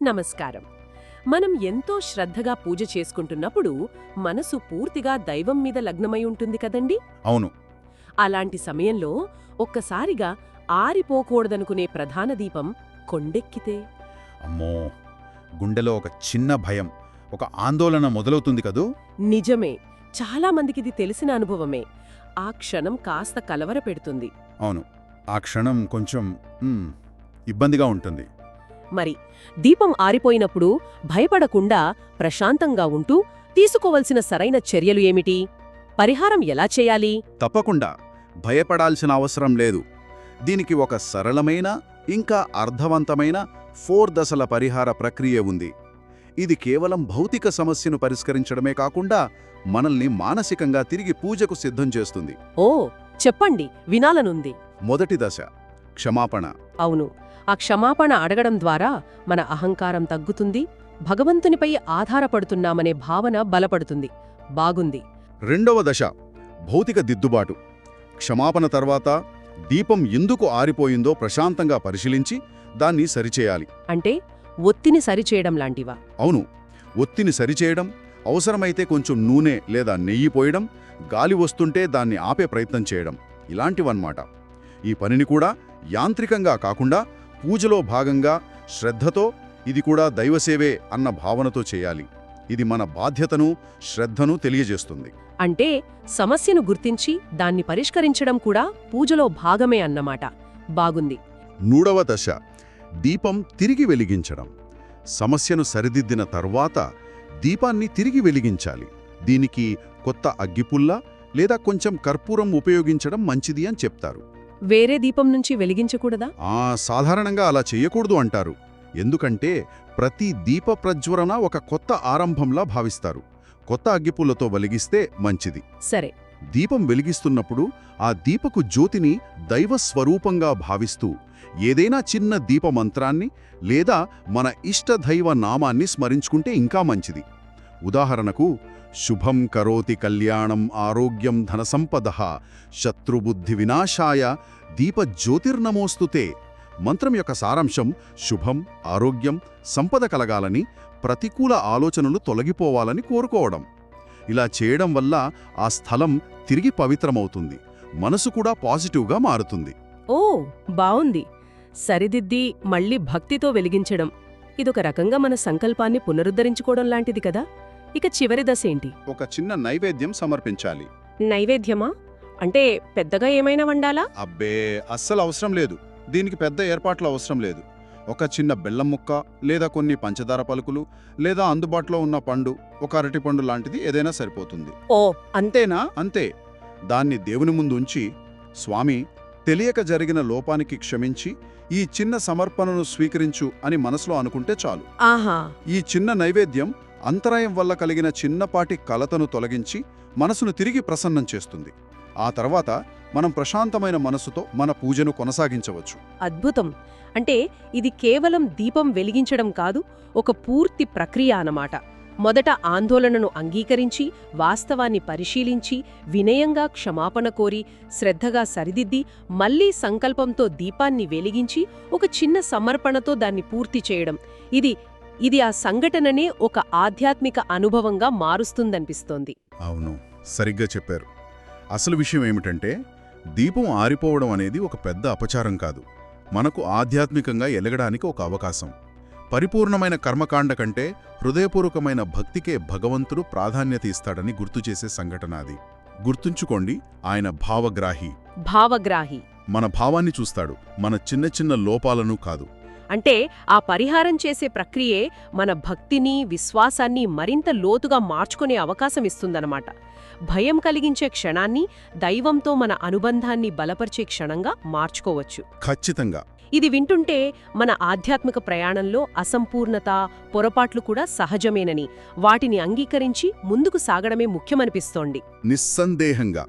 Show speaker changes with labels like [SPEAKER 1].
[SPEAKER 1] నమస్కారం. మనం ఎంతో శ్రద్ధగా పూజ చేసుకుంటున్నప్పుడు మనసు పూర్తిగా దైవం మీద లగ్నమై ఉంటుంది కదండి.
[SPEAKER 2] అవును.
[SPEAKER 1] అలాంటి సమయంలో ఒక్కసారిగా ఆరిపోకూడదనుకునే ప్రధాన దీపం కొండెక్కితే
[SPEAKER 2] అమ్మో, గుండెలో ఒక చిన్న భయం, ఒక ఆందోళన మొదలవుతుంది కదూ.
[SPEAKER 1] నిజమే, చాలా మందికిది తెలిసిన అనుభవమే. ఆ క్షణం కాస్త కలవరపెడుతుంది.
[SPEAKER 2] అవును, ఆ క్షణం కొంచెం ఇబ్బందిగా ఉంటుంది.
[SPEAKER 1] మరి దీపం ఆరిపోయినప్పుడు భయపడకుండా ప్రశాంతంగా ఉంటూ తీసుకోవలసిన సరైన చర్యలు ఏమిటి? పరిహారం ఎలా చేయాలి?
[SPEAKER 3] తప్పకుండా భయపడాల్సిన అవసరం లేదు. దీనికి ఒక సరళమైన ఇంకా అర్థవంతమైన 4 దశల పరిహార ప్రక్రియ ఉంది. ఇది కేవలం భౌతిక సమస్యను పరిష్కరించడమే కాకుండా మనల్ని మానసికంగా తిరిగి పూజకు సిద్ధం చేస్తుంది.
[SPEAKER 1] ఓ, చెప్పండి, వినాలనుంది.
[SPEAKER 3] మొదటి దశ క్షమాపణ.
[SPEAKER 1] అవును, ఆ క్షమాపణ అడగడం ద్వారా మన అహంకారం తగ్గుతుంది, భగవంతునిపై ఆధారపడుతున్నామనే భావన బలపడుతుంది. బాగుంది.
[SPEAKER 3] రెండవ దశ భౌతిక దిద్దుబాటు. క్షమాపణ తర్వాత దీపం ఎందుకు ఆరిపోయిందో ప్రశాంతంగా పరిశీలించి దాన్ని సరిచేయాలి.
[SPEAKER 1] అంటే ఒత్తిని సరిచేయడం లాంటివా?
[SPEAKER 3] అవును, ఒత్తిని సరిచేయడం, అవసరమైతే కొంచెం నూనె లేదా నెయ్యి పోయడం, గాలి వస్తుంటే దాన్ని ఆపే ప్రయత్నం చేయడం, ఇలాంటివన్నమాట. ఈ పనిని కూడా యాంత్రికంగా కాకుండా పూజలో భాగంగా శ్రద్ధతో, ఇది కూడా దైవసేవే అన్న భావనతో చేయాలి. ఇది మన బాధ్యతను, శ్రద్ధను తెలియజేస్తుంది.
[SPEAKER 1] అంటే సమస్యను గుర్తించి దాన్ని పరిష్కరించడం కూడా పూజలో భాగమే అన్నమాట. బాగుంది.
[SPEAKER 3] మూడవ దశ దీపం తిరిగి వెలిగించడం. సమస్యను సరిదిద్దిన తర్వాత దీపాన్ని తిరిగి వెలిగించాలి. దీనికి కొత్త అగ్గిపుల్ల లేదా కొంచెం కర్పూరం ఉపయోగించడం మంచిది అని చెప్తారు.
[SPEAKER 1] వేరే దీపం నుంచి వెలిగించకూడదా?
[SPEAKER 3] సాధారణంగా అలా చెయ్యకూడదు అంటారు. ఎందుకంటే ప్రతి దీప ప్రజ్వలన ఒక కొత్త ఆరంభంలా భావిస్తారు. కొత్త అగ్గిపుల్లతో వెలిగిస్తే మంచిది.
[SPEAKER 1] సరే.
[SPEAKER 3] దీపం వెలిగిస్తున్నప్పుడు ఆ దీపకు జ్యోతిని దైవస్వరూపంగా భావిస్తూ ఏదైనా చిన్న దీపమంత్రాన్ని లేదా మన ఇష్టదైవ నామాన్ని స్మరించుకుంటే ఇంకా మంచిది. ఉదాహరణకు, శుభం కరోతి కళ్యాణం ఆరోగ్యం ధనసంపదః శత్రుబుద్ధి వినాశాయ దీప జ్యోతిర్నమోస్తుతే. మంత్రం యొక్క సారాంశం శుభం, ఆరోగ్యం, సంపద కలగాలని, ప్రతికూల ఆలోచనలు తొలగిపోవాలని కోరుకోవడం. ఇలా చేయడం వల్ల ఆ స్థలం తిరిగి పవిత్రమవుతుంది, మనసు కూడా పాజిటివ్గా మారుతుంది.
[SPEAKER 1] ఓ, బావుంది. సరిదిద్ది మళ్ళీ భక్తితో వెలిగించడం, ఇదొక రకంగా మన సంకల్పాన్ని పునరుద్ధరించుకోవడం లాంటిది కదా. ఇక చివరి దశ ఏంటి?
[SPEAKER 3] ఒక చిన్న నైవేద్యం సమర్పించాలి.
[SPEAKER 1] నైవేద్యమా? అంటే పెద్దగా ఏమైనా వండాలా?
[SPEAKER 3] అబ్బే, అస్సలు అవసరం లేదు. దీనికి పెద్ద ఏర్పాట్లు అవసరం లేదు. ఒక చిన్న బెల్లం ముక్క లేదా కొన్ని పంచదార పలుకులు లేదా అందుబాటులో ఉన్న పండు, ఒక అరటిపండు లాంటిది ఏదైనా సరిపోతుంది.
[SPEAKER 1] ఓ,
[SPEAKER 3] అంతేనా? అంతే. దాన్ని దేవుని ముందు ఉంచి, స్వామి, తెలియక జరిగిన లోపానికి క్షమించి ఈ చిన్న సమర్పణను స్వీకరించు అని మనసులో అనుకుంటే చాలు.
[SPEAKER 1] ఆహా.
[SPEAKER 3] ఈ చిన్న నైవేద్యం అంతరాయం వల్ల కలిగిన చిన్నపాటి కలతను తొలగించి మనసును తిరిగి ప్రసన్నం చేస్తుంది. ఆ తర్వాత మనం ప్రశాంతమైన మనసుతో మన పూజను కొనసాగించవచ్చు.
[SPEAKER 1] అద్భుతం. అంటే ఇది కేవలం దీపం వెలిగించడం కాదు, ఒక పూర్తి ప్రక్రియ అన్నమాట. మొదట ఆందోళనను అంగీకరించి, వాస్తవాన్ని పరిశీలించి, వినయంగా క్షమాపణ కోరి, శ్రద్ధగా సరిదిద్ది, మళ్లీ సంకల్పంతో దీపాన్ని వెలిగించి, ఒక చిన్న సమర్పణతో దాన్ని పూర్తి చేయడం. ఇది ఆ సంఘటననే ఒక ఆధ్యాత్మిక అనుభవంగా మారుస్తుందనిపిస్తోంది.
[SPEAKER 2] అవును, సరిగ్గా చెప్పారు. అసలు విషయం ఏమిటంటే, దీపం ఆరిపోవడం అనేది ఒక పెద్ద అపచారం కాదు, మనకు ఆధ్యాత్మికంగా ఎలగడానికి ఒక అవకాశం. పరిపూర్ణమైన కర్మకాండ కంటే హృదయపూర్వకమైన భక్తికే భగవంతుడు ప్రాధాన్యత ఇస్తాడని గుర్తుచేసే సంఘటన అది. గుర్తుంచుకోండి, ఆయన భావగ్రాహి. మన భావాన్ని చూస్తాడు, మన చిన్న చిన్న లోపాలను కాదు.
[SPEAKER 1] అంటే ఆ పరిహారం చేసే ప్రక్రియే మన భక్తిని, విశ్వాసాన్ని మరింత లోతుగా మార్చుకునే అవకాశం ఇస్తుందన్నమాట. భయం కలిగించే క్షణాన్ని దైవంతో మన అనుబంధాన్ని బలపరిచే క్షణంగా మార్చుకోవచ్చు.
[SPEAKER 2] ఖచ్చితంగా.
[SPEAKER 1] ఇది వింటుంటే మన ఆధ్యాత్మిక ప్రయాణంలో అసంపూర్ణత, పొరపాట్లు కూడా సహజమేనని, వాటిని అంగీకరించి ముందుకు సాగడమే ముఖ్యమనిపిస్తోంది.
[SPEAKER 2] నిస్సందేహంగా.